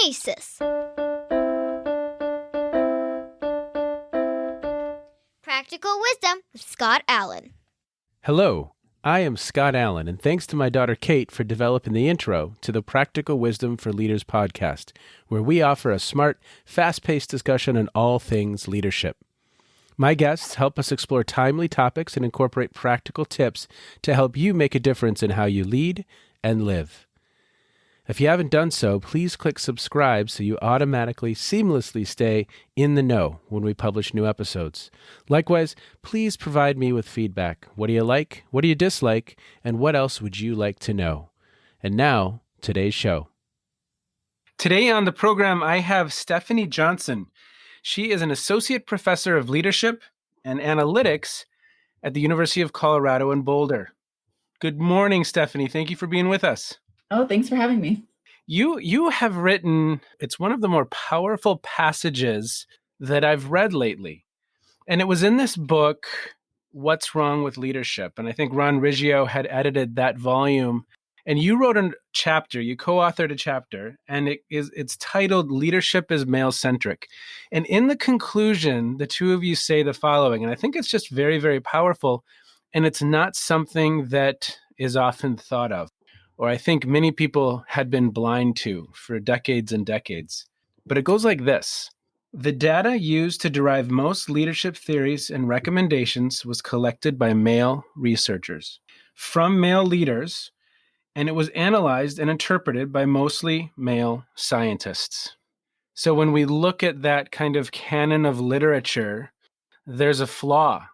Kinesis. Practical Wisdom with Scott Allen. Hello, I am Scott Allen, and thanks to my daughter Kate for developing the intro to the Practical Wisdom for Leaders podcast, where we offer a smart, fast-paced discussion on all things leadership. My guests help us explore timely topics and incorporate practical tips to help you make a difference in how you lead and live. If you haven't done so, please click subscribe so you automatically, seamlessly stay in the know when we publish new episodes. Likewise, please provide me with feedback. What do you like? What do you dislike? And what else would you like to know? And now, today's show. Today on the program, I have Stefanie Johnson. She is an associate professor of leadership and analytics at the University of Colorado in Boulder. Good morning, Stefanie. Thank you for being with us. Oh, thanks for having me. You have written, it's one of the more powerful passages that I've read lately. And it was in this book, What's Wrong with Leadership? And I think Ron Riggio had edited that volume. And you wrote a chapter, you co-authored a chapter, and it's titled Leadership is Male-Centric. And in the conclusion, the two of you say the following, and I think it's just very, very powerful. And it's not something that is often thought of, or I think many people had been blind to for decades and decades. But it goes like this. The data used to derive most leadership theories and recommendations was collected by male researchers from male leaders, and it was analyzed and interpreted by mostly male scientists. So when we look at that kind of canon of literature, there's a flaw.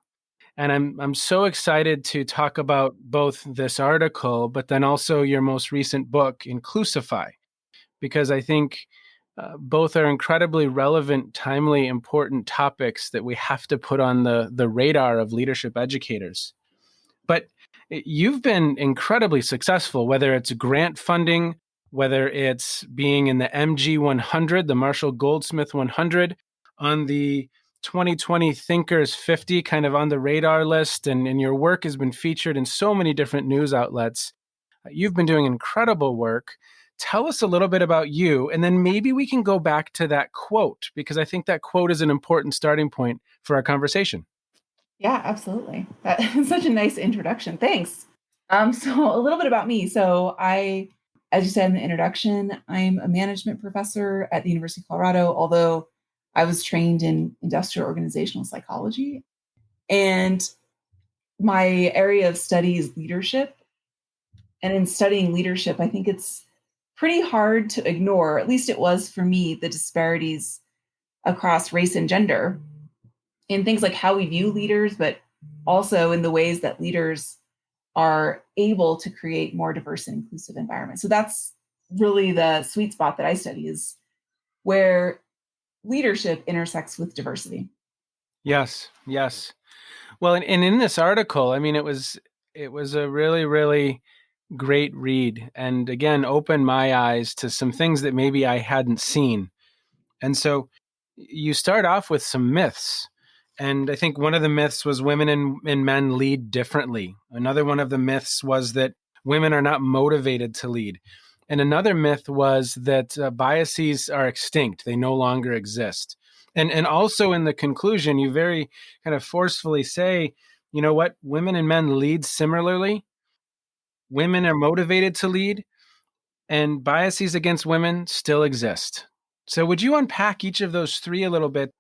And I'm so excited to talk about both this article, but then also your most recent book, Inclusify, because I think both are incredibly relevant, timely, important topics that we have to put on the radar of leadership educators. But you've been incredibly successful, whether it's grant funding, whether it's being in the MG 100, the Marshall Goldsmith 100, on the 2020 Thinkers 50 kind of on the radar list, and your work has been featured in so many different news outlets. You've been doing incredible work. Tell us a little bit about you, and then maybe we can go back to that quote, because I think that quote is an important starting point for our conversation. Yeah, absolutely. That is such a nice introduction. Thanks. So a little bit about me. So I, as you said in the introduction, I'm a management professor at the University of Colorado, although I was trained in industrial organizational psychology, and my area of study is leadership. And in studying leadership, I think it's pretty hard to ignore, at least it was for me, the disparities across race and gender in things like how we view leaders, but also in the ways that leaders are able to create more diverse and inclusive environments. So that's really the sweet spot that I study, is where leadership intersects with diversity. Yes. Well, and in this article, I mean, it was a really, really great read, and again, opened my eyes to some things that maybe I hadn't seen. And so you start off with some myths. And I think one of the myths was women and men lead differently. Another one of the myths was that women are not motivated to lead. And another myth was that biases are extinct. They no longer exist. And also in the conclusion, you very kind of forcefully say, you know what, women and men lead similarly. Women are motivated to lead, and biases against women still exist. So would you unpack each of those three a little bit?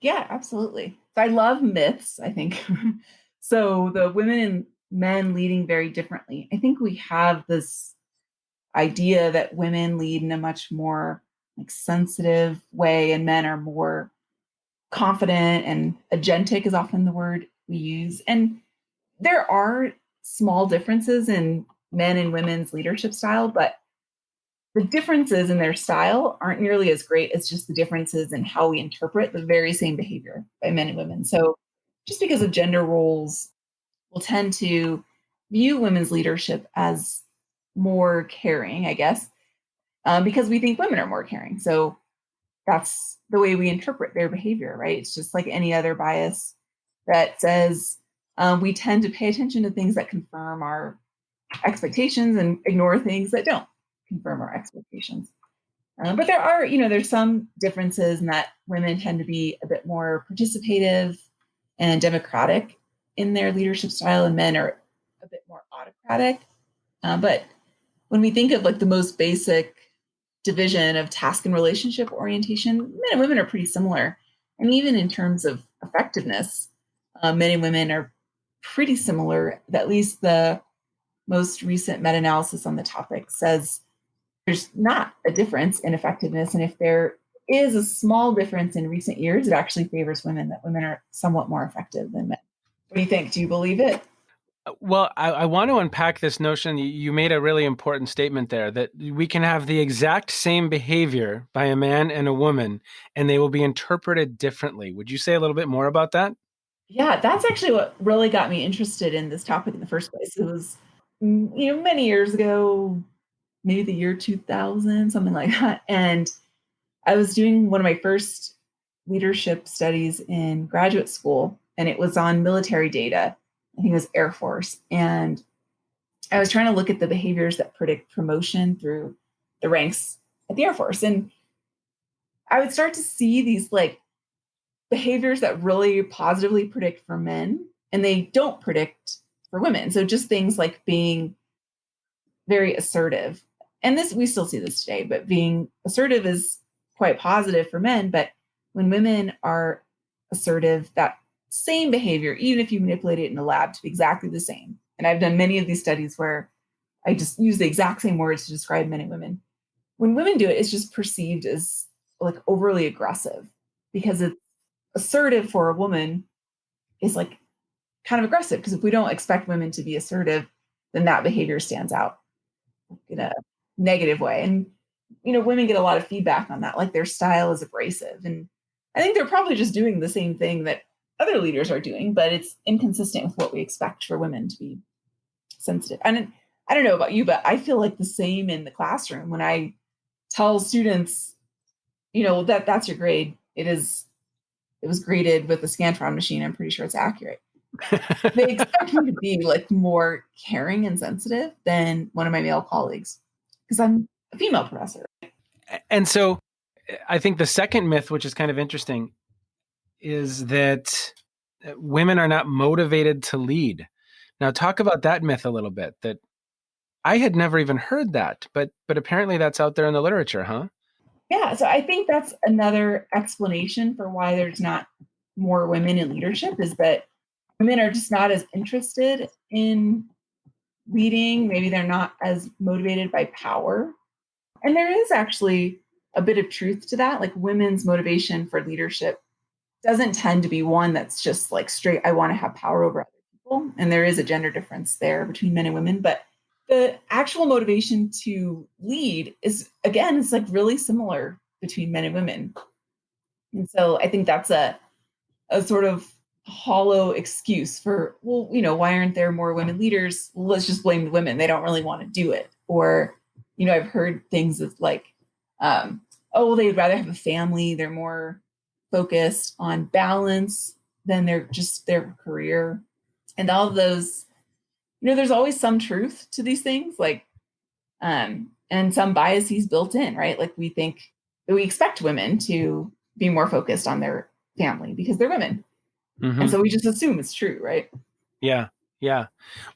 Yeah, absolutely. So I love myths, I think. So the women and men leading very differently. I think we have this idea that women lead in a much more sensitive way, and men are more confident, and agentic is often the word we use. And there are small differences in men and women's leadership style, but the differences in their style aren't nearly as great as just the differences in how we interpret the very same behavior by men and women. So just because of gender roles, we'll tend to view women's leadership as more caring, I guess, because we think women are more caring. So that's the way we interpret their behavior, right? It's just like any other bias that says we tend to pay attention to things that confirm our expectations and ignore things that don't confirm our expectations. But there are, there's some differences in that women tend to be a bit more participative and democratic in their leadership style, and men are a bit more autocratic. But when we think of like the most basic division of task and relationship orientation, men and women are pretty similar. And even in terms of effectiveness, men and women are pretty similar. At least the most recent meta-analysis on the topic says there's not a difference in effectiveness. And if there is a small difference in recent years, it actually favors women, that women are somewhat more effective than men. What do you think? Do you believe it? Well, I want to unpack this notion. You made a really important statement there, that we can have the exact same behavior by a man and a woman, and they will be interpreted differently. Would you say a little bit more about that? Yeah, that's actually what really got me interested in this topic in the first place. It was, many years ago, maybe the year 2000, something like that. And I was doing one of my first leadership studies in graduate school, and it was on military data. I think it was Air Force. And I was trying to look at the behaviors that predict promotion through the ranks at the Air Force. And I would start to see these like behaviors that really positively predict for men, and they don't predict for women. So just things like being very assertive. And this, we still see this today, but being assertive is quite positive for men. But when women are assertive, that same behavior, even if you manipulate it in a lab, to be exactly the same. And I've done many of these studies where I just use the exact same words to describe men and women. When women do it, it's just perceived as like overly aggressive, because it's assertive for a woman is like kind of aggressive. Because if we don't expect women to be assertive, then that behavior stands out in a negative way. And, women get a lot of feedback on that, like their style is abrasive. And I think they're probably just doing the same thing that other leaders are doing, but it's inconsistent with what we expect for women to be sensitive. And I don't know about you, but I feel like the same in the classroom when I tell students, that's your grade. It was graded with the Scantron machine. I'm pretty sure it's accurate. They expect me to be like more caring and sensitive than one of my male colleagues, because I'm a female professor. And so I think the second myth, which is kind of interesting, is that women are not motivated to lead. Now, talk about that myth a little bit. That I had never even heard that, but apparently that's out there in the literature, huh? Yeah, so I think that's another explanation for why there's not more women in leadership, is that women are just not as interested in leading. Maybe they're not as motivated by power. And there is actually a bit of truth to that. Like women's motivation for leadership doesn't tend to be one that's just like straight, I want to have power over other people. And there is a gender difference there between men and women. But the actual motivation to lead is, again, it's like really similar between men and women. And so I think that's a sort of hollow excuse for, well, why aren't there more women leaders? Well, let's just blame the women. They don't really want to do it. Or, I've heard things of like, oh, they'd rather have a family. They're more focused on balance than their career. And all of those, there's always some truth to these things, like, and some biases built in, right? Like we expect women to be more focused on their family because they're women. Mm-hmm. And so we just assume it's true, right? Yeah. Yeah.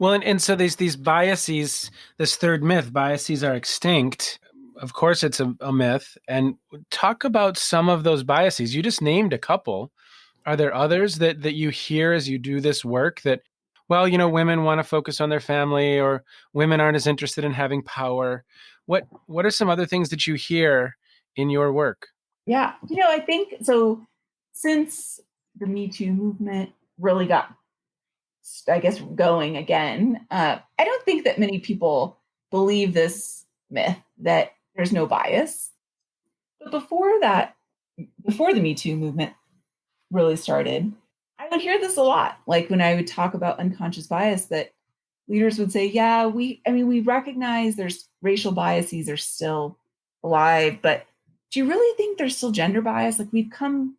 Well, and so there's these biases, this third myth, biases are extinct. Of course, it's a myth. And talk about some of those biases. You just named a couple. Are there others that you hear as you do this work that, well, women want to focus on their family, or women aren't as interested in having power? What are some other things that you hear in your work? Yeah. I think so. Since the Me Too movement really got, I guess, going again, I don't think that many people believe this myth that there's no bias. But before the Me Too movement really started, I would hear this a lot. Like when I would talk about unconscious bias, that leaders would say, yeah, we recognize there's racial biases are still alive, but do you really think there's still gender bias? Like we've come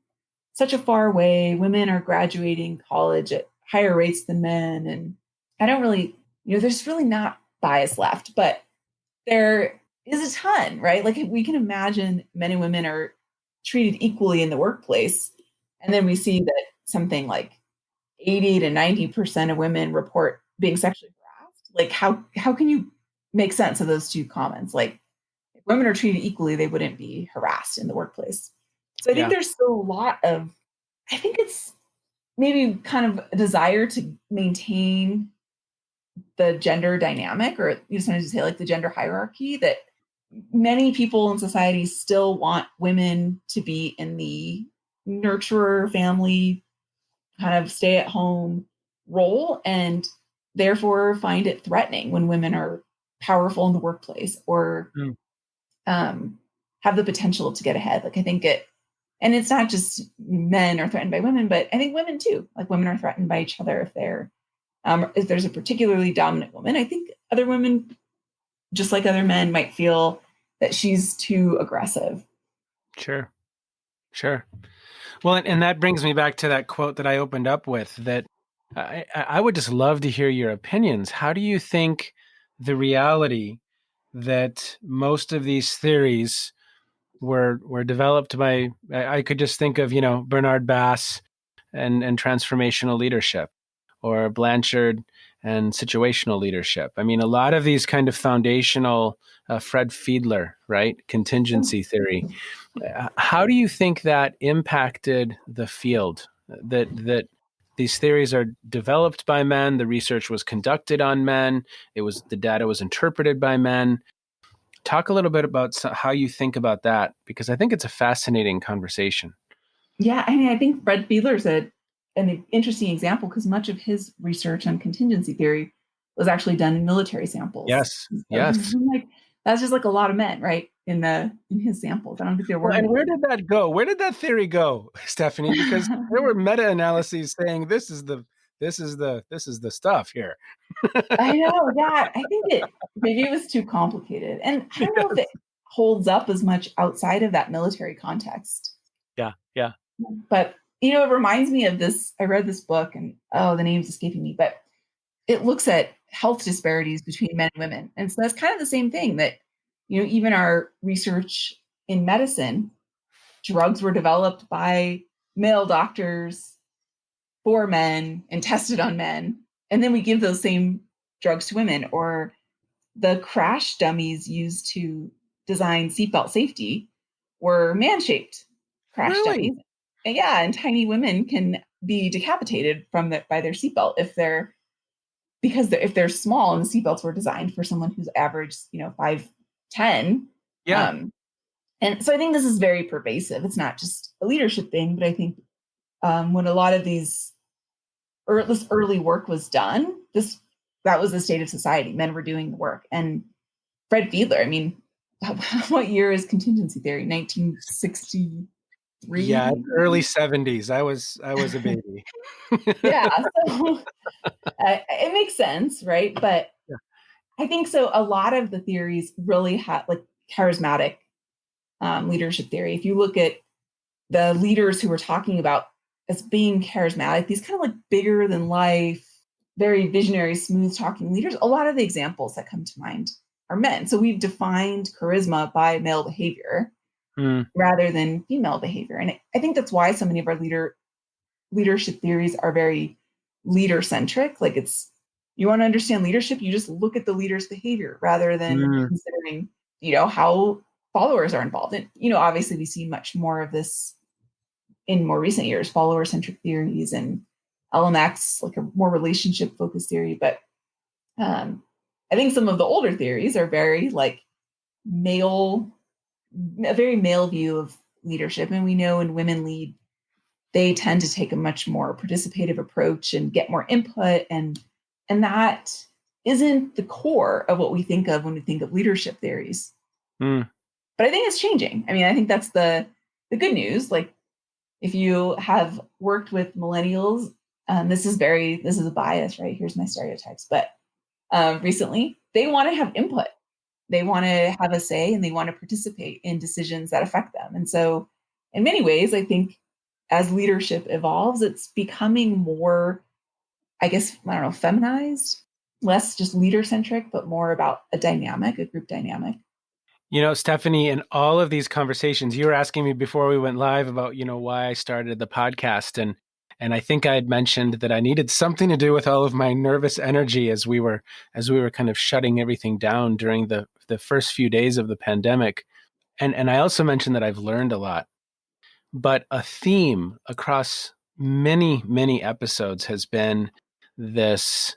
such a far way. Women are graduating college at higher rates than men. And I don't really, there's really not bias left, but there is a ton, right? Like if we can imagine men and women are treated equally in the workplace, and then we see that something like 80 to 90% of women report being sexually harassed. Like how can you make sense of those two comments? Like if women are treated equally, they wouldn't be harassed in the workplace. So I think Yeah. there's still a lot of, I think it's maybe kind of a desire to maintain the gender dynamic, or you sometimes say like the gender hierarchy, that many people in society still want women to be in the nurturer, family, kind of stay at home role, and therefore find it threatening when women are powerful in the workplace or Mm. have the potential to get ahead. Like I think and it's not just men are threatened by women, but I think women too. Like women are threatened by each other if there's a particularly dominant woman. I think other women, just like other men, might feel that she's too aggressive. Sure. Sure. Well, and that brings me back to that quote that I opened up with, that I would just love to hear your opinions. How do you think the reality that most of these theories were developed by, I could just think of, Bernard Bass and transformational leadership, or Blanchard and situational leadership. I mean, a lot of these kind of foundational, Fred Fiedler, right? Contingency theory. How do you think that impacted the field? That these theories are developed by men, the research was conducted on men, the data was interpreted by men. Talk a little bit about how you think about that, because I think it's a fascinating conversation. Yeah, I mean, I think Fred Fiedler's an interesting example because much of his research on contingency theory was actually done in military samples. Yes, So yes. like that's just like a lot of men, right? In his samples. I don't think there Well, were and many. where did that go? Where did that theory go, Stephanie? Because there were meta-analyses saying this is the stuff here. I know, yeah. I think maybe it was too complicated. And I don't know if it Yes. holds up as much outside of that military context. Yeah, yeah. But it reminds me of this. I read this book and the name's escaping me, but it looks at health disparities between men and women. And so that's kind of the same thing that, even our research in medicine, drugs were developed by male doctors for men and tested on men. And then we give those same drugs to women, or the crash dummies used to design seatbelt safety were man-shaped crash Really? dummies. And yeah, and tiny women can be decapitated by their seatbelt if they're small, and the seatbelts were designed for someone who's average, 5'10". Yeah. And so I think this is very pervasive. It's not just a leadership thing, but I think when a lot of this early work was done, that was the state of society. Men were doing the work. And Fred Fiedler, I mean, what year is contingency theory? 1963? Yeah, early 70s. I was a baby. Yeah, so it makes sense, right? But Yeah. I think so. A lot of the theories really have like charismatic leadership theory. If you look at the leaders who were talking about as being charismatic, these kind of like bigger than life, very visionary, smooth talking leaders, a lot of the examples that come to mind are men. So we've defined charisma by male behavior Mm, rather than female behavior. And I think that's why so many of our leadership theories are very leader centric. Like you want to understand leadership, you just look at the leader's behavior rather than mm. considering, how followers are involved. And, obviously we see much more of this in more recent years, follower centric theories and LMX, like a more relationship focused theory. But I think some of the older theories are very like a very male view of leadership. And we know when women lead, they tend to take a much more participative approach and get more input. And that isn't the core of what we think of when we think of leadership theories. Mm. But I think it's changing. I mean, I think that's the good news. Like if you have worked with millennials, this is a bias, right? Here's my stereotypes. But recently, they want to have input. They want to have a say and they want to participate in decisions that affect them. And so, in many ways, I think as leadership evolves, it's becoming more, I guess, I don't know, feminized, less just leader centric, but more about a group dynamic. Stephanie, in all of these conversations, you were asking me before we went live about, why I started the podcast. And I think I had mentioned that I needed something to do with all of my nervous energy as we were kind of shutting everything down during the first few days of the pandemic. And I also mentioned that I've learned a lot. But a theme across many, many episodes has been this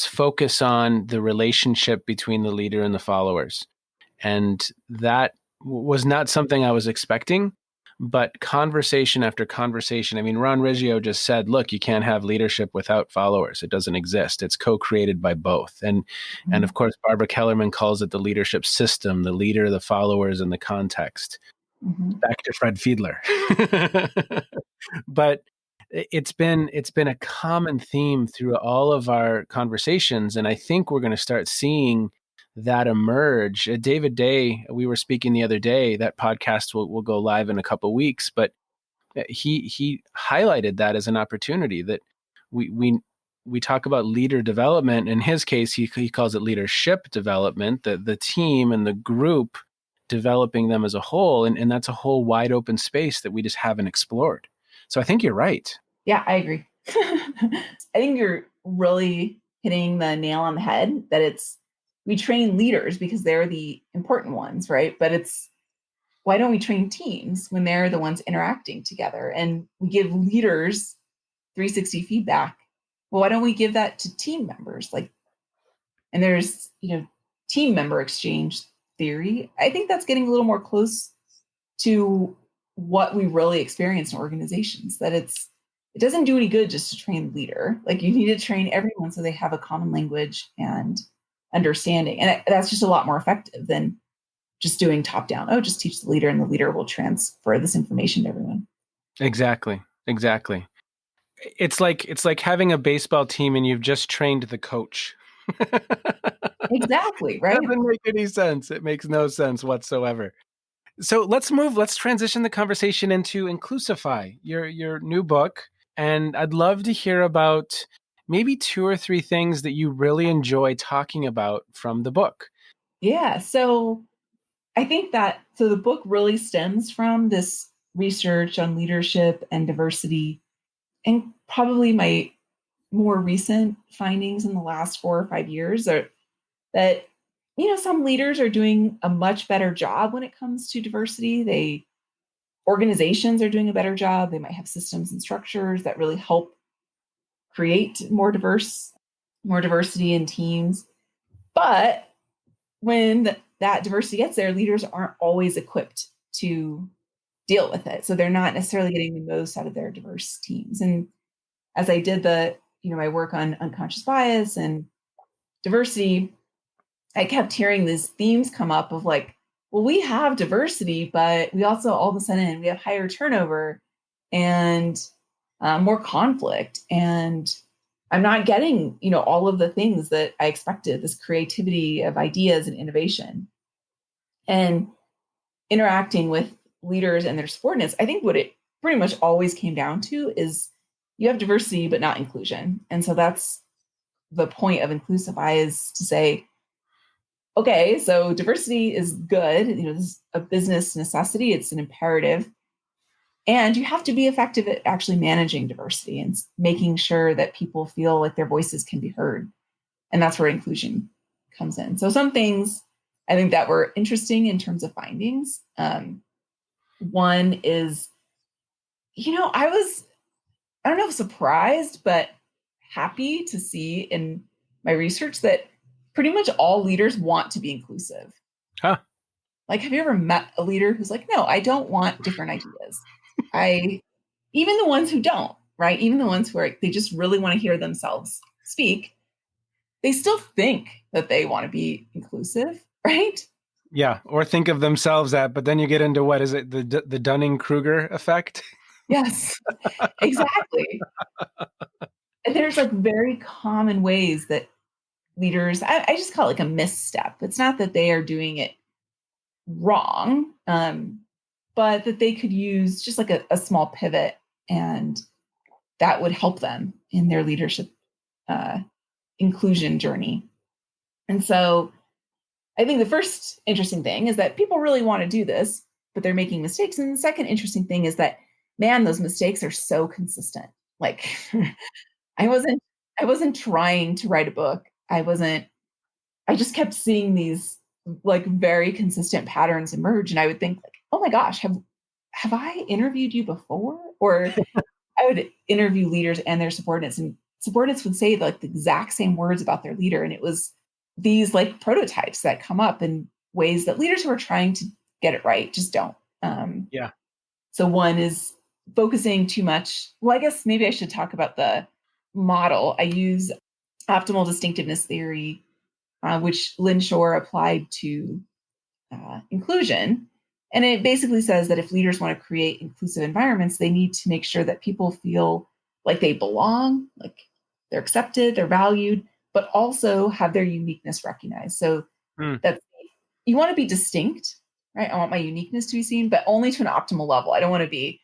focus on the relationship between the leader and the followers. And that was not something I was expecting, but conversation after conversation. I mean, Ron Riggio just said, look, you can't have leadership without followers. It doesn't exist. It's co-created by both. And of course, Barbara Kellerman calls it the leadership system, the leader, the followers, and the context. Back to Fred Fiedler. But it's been a common theme through all of our conversations, and I think we're going to start seeing that emerge. David Day, we were speaking the other day. That podcast will go live in a couple of weeks, but he highlighted that as an opportunity that we talk about leader development. In his case, he calls it leadership development. The team and the group developing them as a whole, and that's a whole wide open space that we just haven't explored. So I think you're right. Yeah, I agree. I think you're really hitting the nail on the head that we train leaders because they're the important ones, right? But why don't we train teams when they're the ones interacting together? And we give leaders 360 feedback. Well, why don't we give that to team members? And there's, team member exchange theory. I think that's getting a little more close to what we really experience in organizations, that it doesn't do any good just to train the leader. You need to train everyone so they have a common language and understanding. And that's just a lot more effective than just doing top down. Oh, just teach the leader and the leader will transfer this information to everyone. Exactly. It's like having a baseball team and you've just trained the coach. Exactly, right? It doesn't make any sense. It makes no sense whatsoever. So let's transition the conversation into Inclusify, your new book. And I'd love to hear about maybe 2 or 3 things that you really enjoy talking about from the book. Yeah. So I think so the book really stems from this research on leadership and diversity, and probably my more recent findings in the last 4 or 5 years are that, some leaders are doing a much better job when it comes to diversity. Organizations are doing a better job. They might have systems and structures that really help create more diversity in teams. But when that diversity gets there, leaders aren't always equipped to deal with it. So they're not necessarily getting the most out of their diverse teams. And as I did my work on unconscious bias and diversity, I kept hearing these themes come up of well, we have diversity, but we also all of a sudden we have higher turnover and more conflict. And I'm not getting, all of the things that I expected, this creativity of ideas and innovation. And interacting with leaders and their subordinates, I think what it pretty much always came down to is you have diversity, but not inclusion. And so that's the point of Inclusify, is to say, okay, so diversity is good. This is a business necessity. It's an imperative. And you have to be effective at actually managing diversity and making sure that people feel like their voices can be heard. And that's where inclusion comes in. So some things I think that were interesting in terms of findings. One is, I don't know, surprised, but happy to see in my research that pretty much all leaders want to be inclusive. Huh. Have you ever met a leader who's like, no, I don't want different ideas. Even the ones who don't, right? Even the ones who they just really want to hear themselves speak, they still think that they want to be inclusive, right? Yeah, or think of themselves but then you get into, what is it, the Dunning-Kruger effect? Yes, exactly. And there's very common ways that leaders, I just call it a misstep. It's not that they are doing it wrong, but that they could use just a small pivot, and that would help them in their leadership inclusion journey. And so I think the first interesting thing is that people really want to do this, but they're making mistakes. And the second interesting thing is that, man, those mistakes are so consistent. Like I wasn't I wasn't trying to write a book. I just kept seeing these like very consistent patterns emerge. And I would think like, oh my gosh, have I interviewed you before? Or I would interview leaders and their subordinates, and subordinates would say like the exact same words about their leader. And it was these like prototypes that come up in ways that leaders who are trying to get it right just don't. Yeah. So one is focusing too much. Well, I guess maybe I should talk about the model. I use optimal distinctiveness theory, which Lynn Shore applied to inclusion. And it basically says that if leaders want to create inclusive environments, they need to make sure that people feel like they belong, like they're accepted, they're valued, but also have their uniqueness recognized. So that you want to be distinct, right? I want my uniqueness to be seen, but only to an optimal level. I don't want to be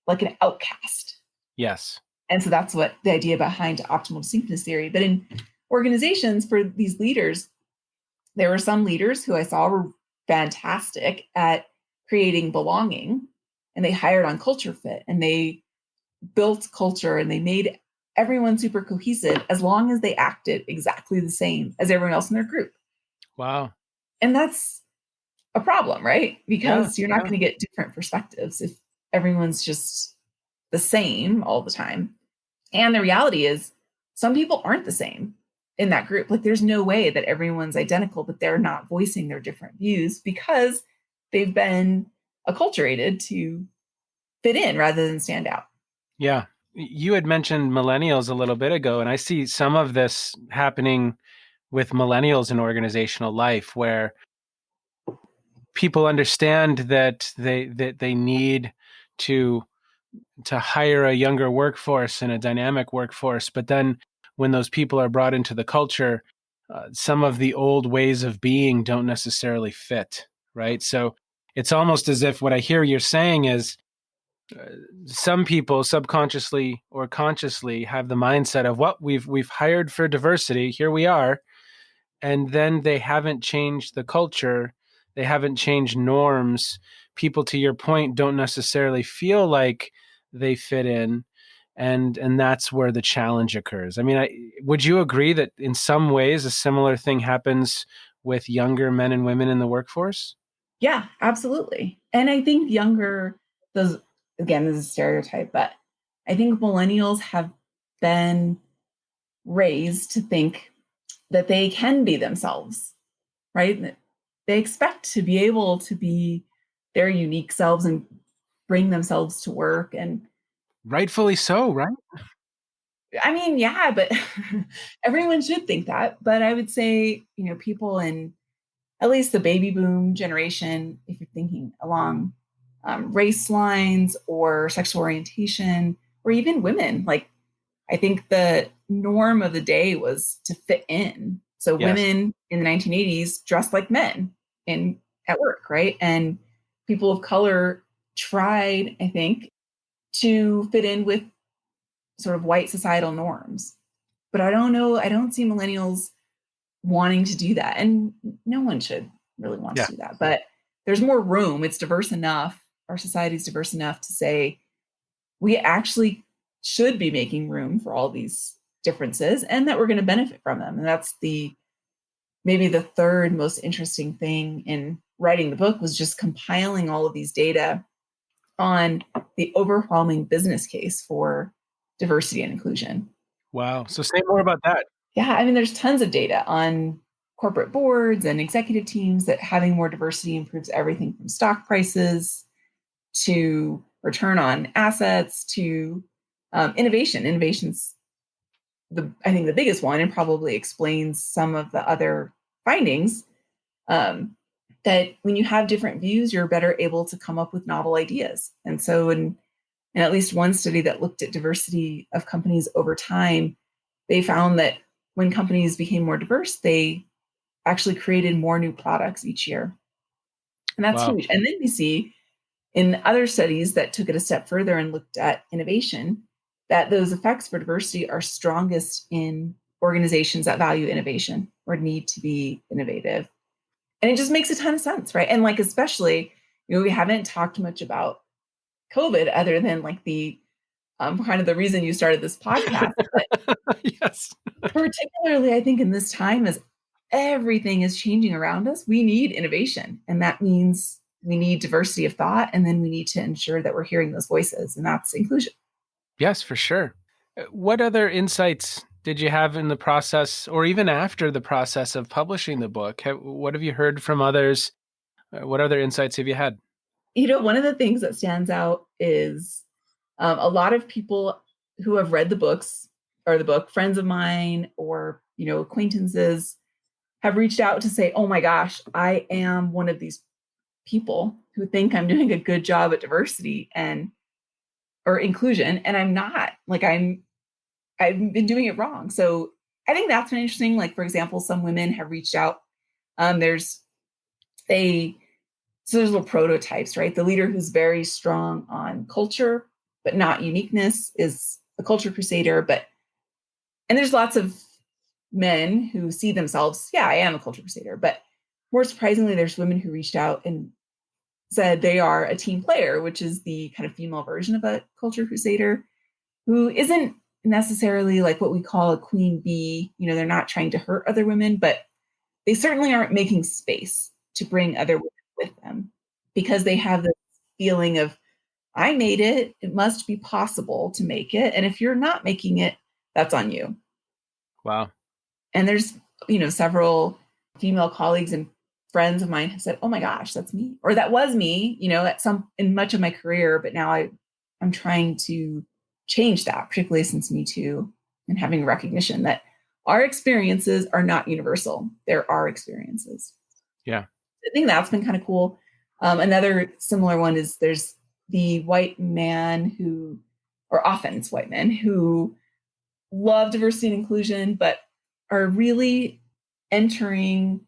like an outcast. Yes. And so that's what the idea behind optimal distinctness theory. But in organizations for these leaders, there were some leaders who I saw were fantastic at creating belonging, and they hired on culture fit, and they built culture, and they made everyone super cohesive as long as they acted exactly the same as everyone else in their group. Wow. And that's a problem, right? Because you're not going to get different perspectives if everyone's just the same all the time. And the reality is some people aren't the same in that group. Like there's no way that everyone's identical, but they're not voicing their different views because they've been acculturated to fit in rather than stand out. Yeah. You had mentioned millennials a little bit ago, and I see some of this happening with millennials in organizational life where people understand that they need to hire a younger workforce and a dynamic workforce, but then when those people are brought into the culture, some of the old ways of being don't necessarily fit, right? So it's almost as if what I hear you're saying is some people subconsciously or consciously have the mindset of what we've hired for diversity, here we are, and then they haven't changed the culture, they haven't changed norms. People, to your point, don't necessarily feel like they fit in, and that's where the challenge occurs. I mean, would you agree that in some ways a similar thing happens with younger men and women in the workforce? Yeah, absolutely. And I think those, again, this is a stereotype, but I think millennials have been raised to think that they can be themselves, right? They expect to be able to be their unique selves and bring themselves to work. And Rightfully so, right? I mean, yeah, but everyone should think that. But I would say, people in at least the baby boom generation, if you're thinking along race lines or sexual orientation, or even women, like I think the norm of the day was to fit in. So Yes. women in the 1980s dressed like men at work, right? And people of color tried, I think, to fit in with sort of white societal norms. But I don't see millennials wanting to do that. And no one should really want to do that. But there's more room. It's diverse enough. Our society is diverse enough to say we actually should be making room for all these differences and that we're going to benefit from them. And that's maybe the third most interesting thing in writing the book was just compiling all of these data on the overwhelming business case for diversity and inclusion. Wow. So say more about that. Yeah, I mean, there's tons of data on corporate boards and executive teams that having more diversity improves everything from stock prices to return on assets to innovation. Innovation's I think the biggest one, and probably explains some of the other findings. That when you have different views, you're better able to come up with novel ideas. And so in at least one study that looked at diversity of companies over time, they found that when companies became more diverse, they actually created more new products each year. And that's huge. And then we see in other studies that took it a step further and looked at innovation, that those effects for diversity are strongest in organizations that value innovation or need to be innovative. And it just makes a ton of sense, right? And like, especially, we haven't talked much about COVID other than like the kind of the reason you started this podcast. But yes. particularly, I think in this time, as everything is changing around us, we need innovation. And that means we need diversity of thought. And then we need to ensure that we're hearing those voices. And that's inclusion. Yes, for sure. What other insights did you have in the process or even after the process of publishing the book? What have you heard from others? What other insights have you had? One of the things that stands out is a lot of people who have read the books or the book, friends of mine or, acquaintances, have reached out to say, oh my gosh, I am one of these people who think I'm doing a good job at diversity or inclusion, and I'm not. Like I've been doing it wrong. So I think that's been interesting. Like, for example, some women have reached out. There's little prototypes, right? The leader who's very strong on culture, but not uniqueness is a culture crusader. And there's lots of men who see themselves, yeah, I am a culture crusader. But more surprisingly, there's women who reached out and said they are a team player, which is the kind of female version of a culture crusader, who isn't necessarily like what we call a queen bee. They're not trying to hurt other women, but they certainly aren't making space to bring other women with them because they have this feeling of, I made it, it must be possible to make it. And if you're not making it, that's on you. Wow. And there's, several female colleagues and friends of mine have said, oh my gosh, that's me. Or that was me, in much of my career, but now I'm trying to change that, particularly since Me Too, and having recognition that our experiences are not universal. There are experiences. Yeah. I think that's been kind of cool. Another similar one is there's the white man often it's white men who love diversity and inclusion, but are really entering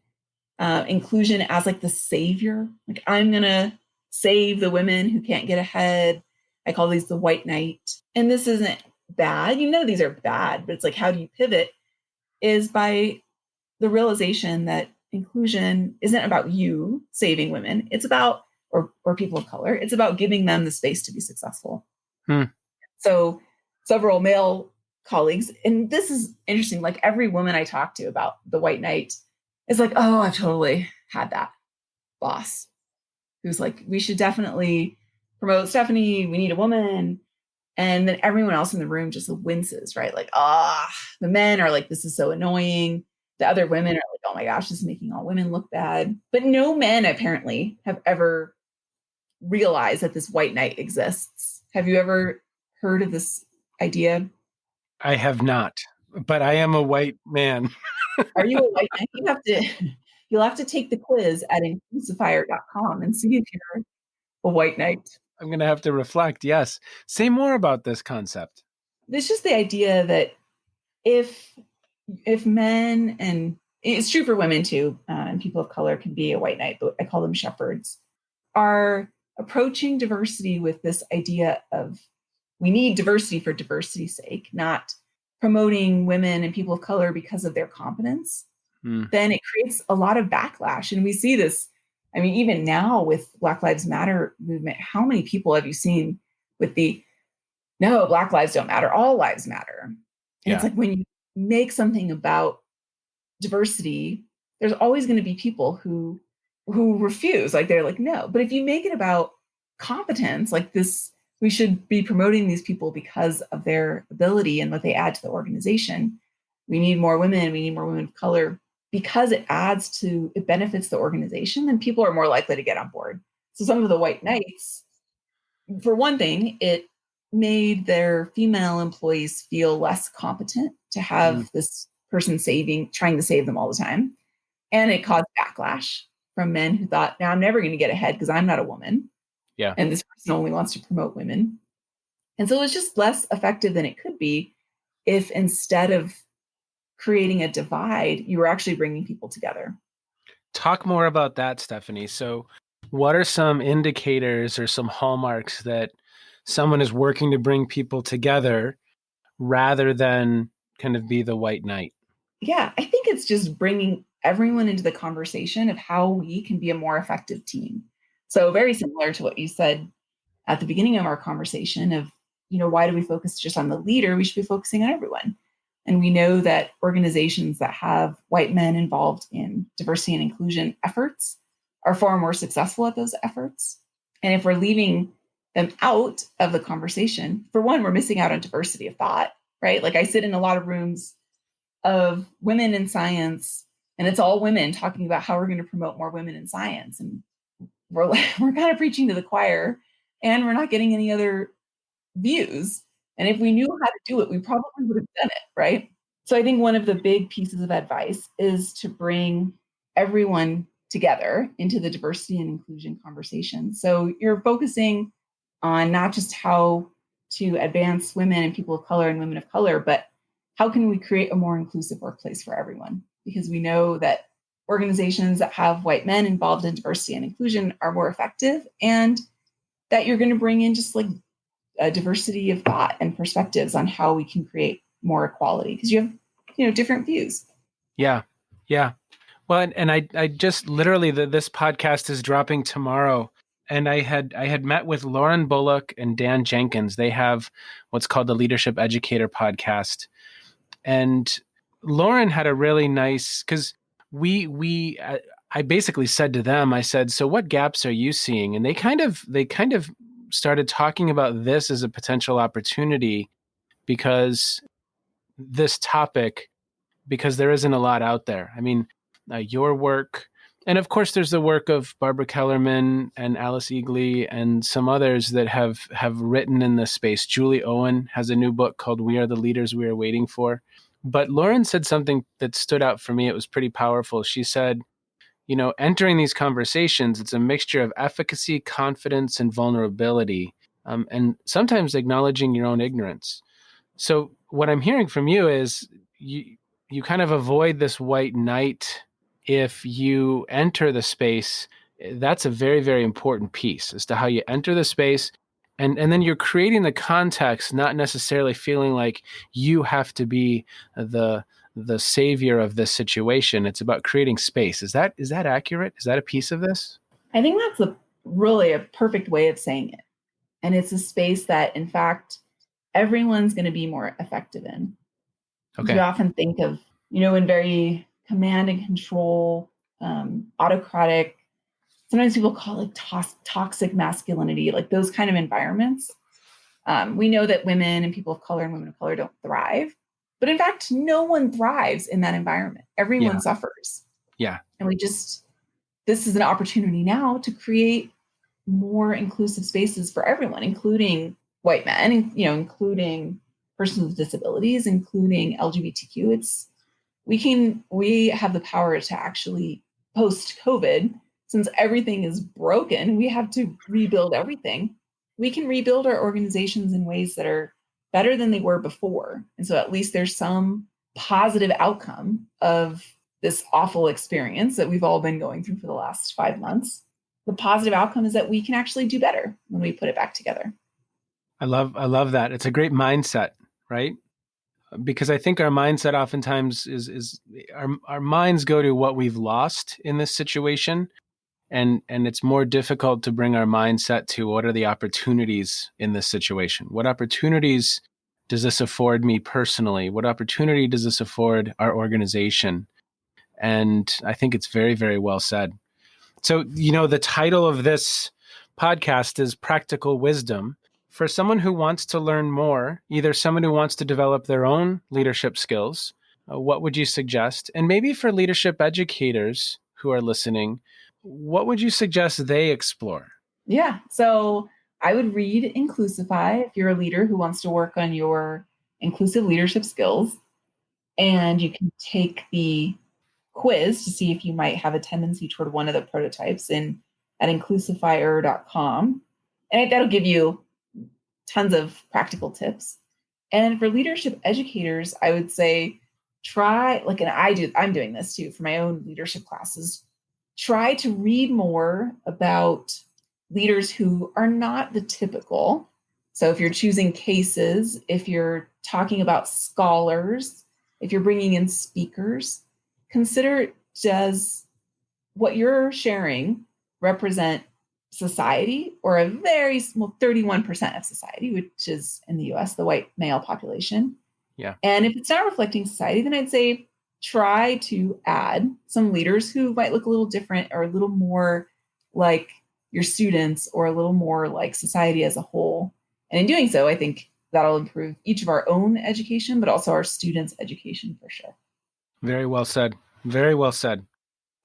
inclusion as like the savior. Like, I'm going to save the women who can't get ahead. I call these the white knight. And this isn't bad. These are bad, but it's like, how do you pivot is by the realization that inclusion isn't about you saving women. It's about, or people of color, it's about giving them the space to be successful. So several male colleagues, and this is interesting, like every woman I talk to about the white knight is like, oh, I've totally had that boss who's like, we should definitely promote Stefanie. We need a woman. And then everyone else in the room just winces, right? Like, the men are like, this is so annoying. The other women are like, oh my gosh, this is making all women look bad. But no men apparently have ever realized that this white knight exists. Have you ever heard of this idea? I have not, but I am a white man. Are you a white knight? You'll have to take the quiz at inclusify.com and see if you're a white knight. I'm going to have to reflect. Yes. Say more about this concept. It's just the idea that if men, and it's true for women too, and people of color can be a white knight, but I call them shepherds, are approaching diversity with this idea of we need diversity for diversity's sake, not promoting women and people of color because of their competence, then it creates a lot of backlash. And we see this, even now with Black Lives Matter movement, how many people have you seen with no, Black lives don't matter, all lives matter. And It's like when you make something about diversity, there's always going to be people who refuse, like they're like, no. But if you make it about competence, like this, we should be promoting these people because of their ability and what they add to the organization. We need more women. We need more women of color because it benefits the organization, then people are more likely to get on board. So some of the white knights, for one thing, it made their female employees feel less competent to have this person trying to save them all the time. And it caused backlash from men who thought, now I'm never going to get ahead because I'm not a woman. Yeah. And this person only wants to promote women. And so it was just less effective than it could be if instead of creating a divide, you were actually bringing people together. Talk more about that, Stefanie. So what are some indicators or some hallmarks that someone is working to bring people together rather than kind of be the white knight? Yeah, I think it's just bringing everyone into the conversation of how we can be a more effective team. So very similar to what you said at the beginning of our conversation of, why do we focus just on the leader? We should be focusing on everyone. And we know that organizations that have white men involved in diversity and inclusion efforts are far more successful at those efforts. And if we're leaving them out of the conversation, for one, we're missing out on diversity of thought, right? Like I sit in a lot of rooms of women in science, and it's all women talking about how we're going to promote more women in science. And we're kind of preaching to the choir, and we're not getting any other views. And if we knew how to do it, we probably would have done it, right? So I think one of the big pieces of advice is to bring everyone together into the diversity and inclusion conversation. So you're focusing on not just how to advance women and people of color and women of color, but how can we create a more inclusive workplace for everyone? Because we know that organizations that have white men involved in diversity and inclusion are more effective, and that you're going to bring in just like a diversity of thought and perspectives on how we can create more equality, because you have, different views. Yeah. Yeah. Well, and I just literally this podcast is dropping tomorrow. And I had met with Lauren Bullock and Dan Jenkins. They have what's called the Leadership Educator podcast. And Lauren had a really nice, because I basically said to them, I said, so what gaps are you seeing? And they kind of started talking about this as a potential opportunity, because this topic, because there isn't a lot out there. I mean, your work, and of course there's the work of Barbara Kellerman and Alice Eagley and some others that have written in this space. Julie Owen has a new book called We Are the Leaders We Are Waiting For. But Lauren said something that stood out for me. It was pretty powerful. She said, entering these conversations, it's a mixture of efficacy, confidence, and vulnerability, and sometimes acknowledging your own ignorance. So what I'm hearing from you is you kind of avoid this white knight if you enter the space. That's a very, very important piece as to how you enter the space. And then you're creating the context, not necessarily feeling like you have to be the savior of this situation. It's about creating space. Is that accurate? Is that a piece of this? I think that's really a perfect way of saying it. And it's a space that, in fact, everyone's going to be more effective in. Okay. You often think of, in very command and control, autocratic, sometimes people call it toxic masculinity, like those kind of environments. We know that women and people of color and women of color don't thrive, but in fact, no one thrives in that environment. Everyone suffers. Yeah. And this is an opportunity now to create more inclusive spaces for everyone, including white men, including persons with disabilities, including LGBTQ. We have the power to actually, post-COVID, since everything is broken, we have to rebuild everything. We can rebuild our organizations in ways that are better than they were before. And so at least there's some positive outcome of this awful experience that we've all been going through for the last 5 months. The positive outcome is that we can actually do better when we put it back together. I love that. It's a great mindset, right? Because I think our mindset oftentimes is our minds go to what we've lost in this situation. And it's more difficult to bring our mindset to what are the opportunities in this situation? What opportunities does this afford me personally? What opportunity does this afford our organization? And I think it's very, very well said. So, the title of this podcast is Practical Wisdom. For someone who wants to learn more, either someone who wants to develop their own leadership skills, what would you suggest? And maybe for leadership educators who are listening, what would you suggest they explore? Yeah. So I would read Inclusify if you're a leader who wants to work on your inclusive leadership skills. And you can take the quiz to see if you might have a tendency toward one of the prototypes at inclusifier.com. And that'll give you tons of practical tips. And for leadership educators, I would say try, I'm doing this too for my own leadership classes, try to read more about leaders who are not the typical. So if you're choosing cases, if you're talking about scholars, if you're bringing in speakers, consider, does what you're sharing represent society, or a very small 31% of society, which is in the US, the white male population? Yeah. And if it's not reflecting society, then I'd say try to add some leaders who might look a little different, or a little more like your students, or a little more like society as a whole. And in doing so, I think that'll improve each of our own education, but also our students' education for sure. Very well said. Very well said.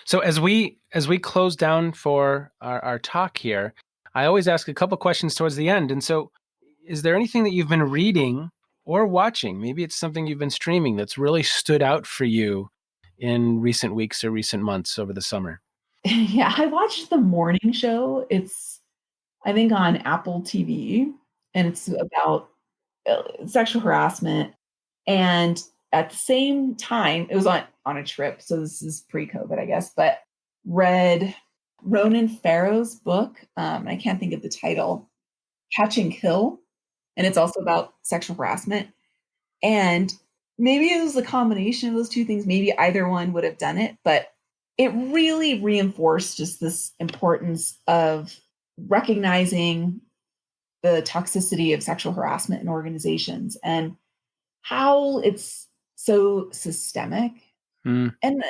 So as we close down for our talk here, I always ask a couple questions towards the end. And so is there anything that you've been reading or watching? Maybe it's something you've been streaming that's really stood out for you in recent weeks or recent months over the summer? Yeah, I watched the morning show. It's, I think, on Apple TV, and it's about sexual harassment. And at the same time, it was on a trip. So this is pre-COVID, I guess, but read Ronan Farrow's book. I can't think of the title, Catch and Kill. And it's also about sexual harassment. And maybe it was a combination of those two things. Maybe either one would have done it, but it really reinforced just this importance of recognizing the toxicity of sexual harassment in organizations, and how it's so systemic. Mm. And,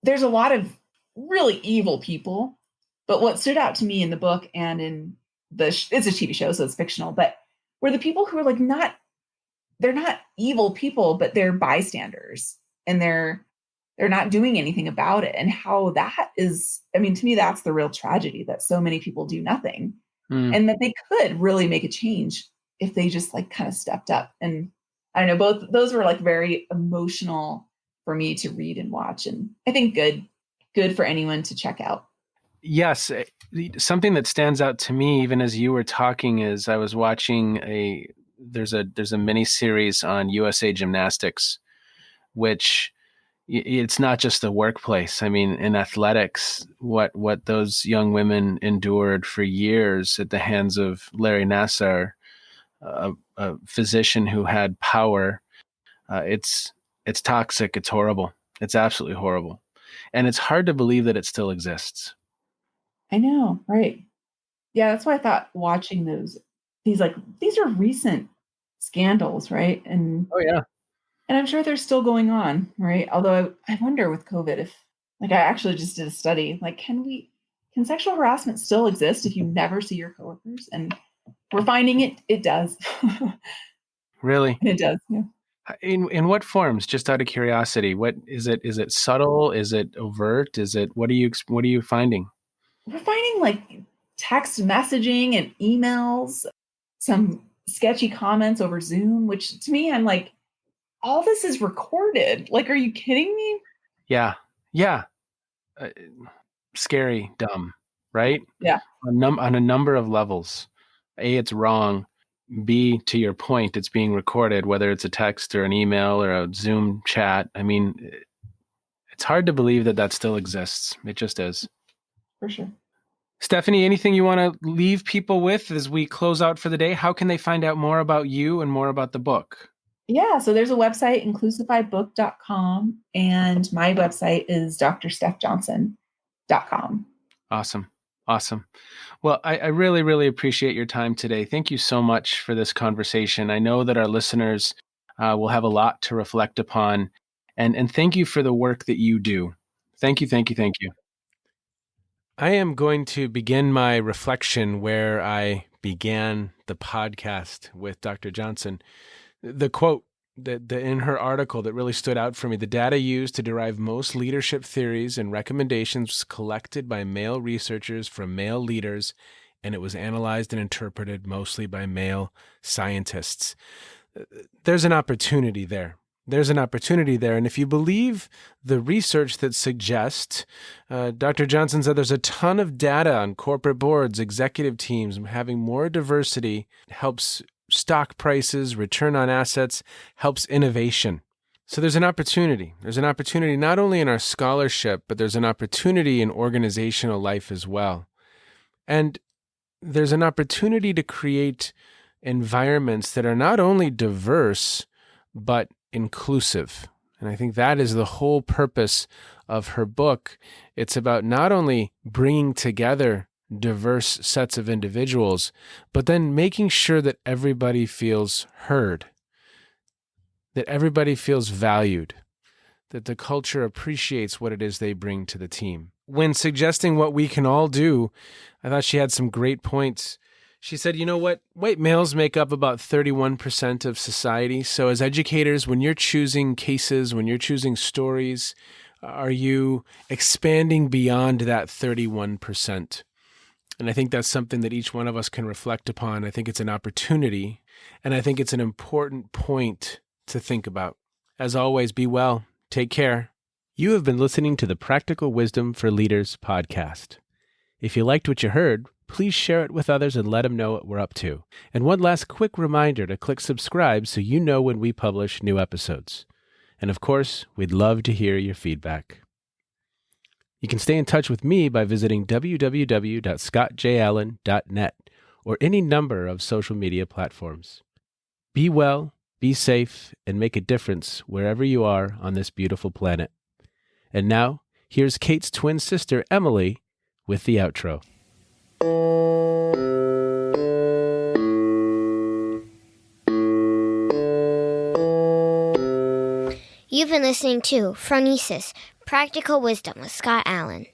there's a lot of really evil people, but what stood out to me in the book and in it's a TV show, so it's fictional, but were the people who are like, they're not evil people, but they're bystanders, and they're not doing anything about it. And how that is, I mean, to me, that's the real tragedy, that so many people do nothing, and that they could really make a change if they just like kind of stepped up. And I don't know, both those were like very emotional for me to read and watch. And I think good for anyone to check out. Yes. Something that stands out to me, even as you were talking, is I was watching there's a mini series on USA Gymnastics, which it's not just the workplace. I mean, in athletics, what those young women endured for years at the hands of Larry Nassar, a physician who had power. It's toxic. It's horrible. It's absolutely horrible. And it's hard to believe that it still exists. I know, right? Yeah, that's why I thought watching these are recent scandals, right? And Oh, yeah. And I'm sure they're still going on, right? Although I wonder with COVID if, like, I actually just did a study, like, can sexual harassment still exist if you never see your coworkers? And we're finding it does. Really? It does, yeah. In what forms? Just out of curiosity, what is it? Is it subtle? Is it overt? What are you finding? We're finding like text messaging and emails, some sketchy comments over Zoom, which to me, I'm like, all this is recorded. Like, are you kidding me? Yeah. Yeah. Scary, dumb, right? Yeah. On a number of levels. A, it's wrong. B, to your point, it's being recorded, whether it's a text or an email or a Zoom chat. I mean, it's hard to believe that still exists. It just is. For sure. Stefanie, anything you want to leave people with as we close out for the day? How can they find out more about you and more about the book? Yeah, so there's a website, inclusifybook.com, and my website is drstefjohnson.com. Awesome. Awesome. Well, I really, really appreciate your time today. Thank you so much for this conversation. I know that our listeners will have a lot to reflect upon. And thank you for the work that you do. Thank you, thank you, thank you. I am going to begin my reflection where I began the podcast with Dr. Johnson. The quote that in her article that really stood out for me: the data used to derive most leadership theories and recommendations was collected by male researchers from male leaders, and it was analyzed and interpreted mostly by male scientists. There's an opportunity there. There's an opportunity there. And if you believe the research that suggests, Dr. Johnson said there's a ton of data on corporate boards, executive teams, having more diversity helps stock prices, return on assets, helps innovation. So there's an opportunity. There's an opportunity not only in our scholarship, but there's an opportunity in organizational life as well. And there's an opportunity to create environments that are not only diverse, but inclusive. And I think that is the whole purpose of her book. It's about not only bringing together diverse sets of individuals, but then making sure that everybody feels heard, that everybody feels valued, that the culture appreciates what it is they bring to the team. When suggesting what we can all do, I thought she had some great points. She said, you know what? White males make up about 31% of society. So as educators, when you're choosing cases, when you're choosing stories, are you expanding beyond that 31%? And I think that's something that each one of us can reflect upon. I think it's an opportunity, and I think it's an important point to think about. As always, be well. Take care. You have been listening to the Practical Wisdom for Leaders podcast. If you liked what you heard, please share it with others and let them know what we're up to. And one last quick reminder to click subscribe so you know when we publish new episodes. And of course, we'd love to hear your feedback. You can stay in touch with me by visiting www.scottjallen.net or any number of social media platforms. Be well, be safe, and make a difference wherever you are on this beautiful planet. And now, here's Kate's twin sister, Emily, with the outro. You've been listening to Phronesis, Practical Wisdom with Scott Allen.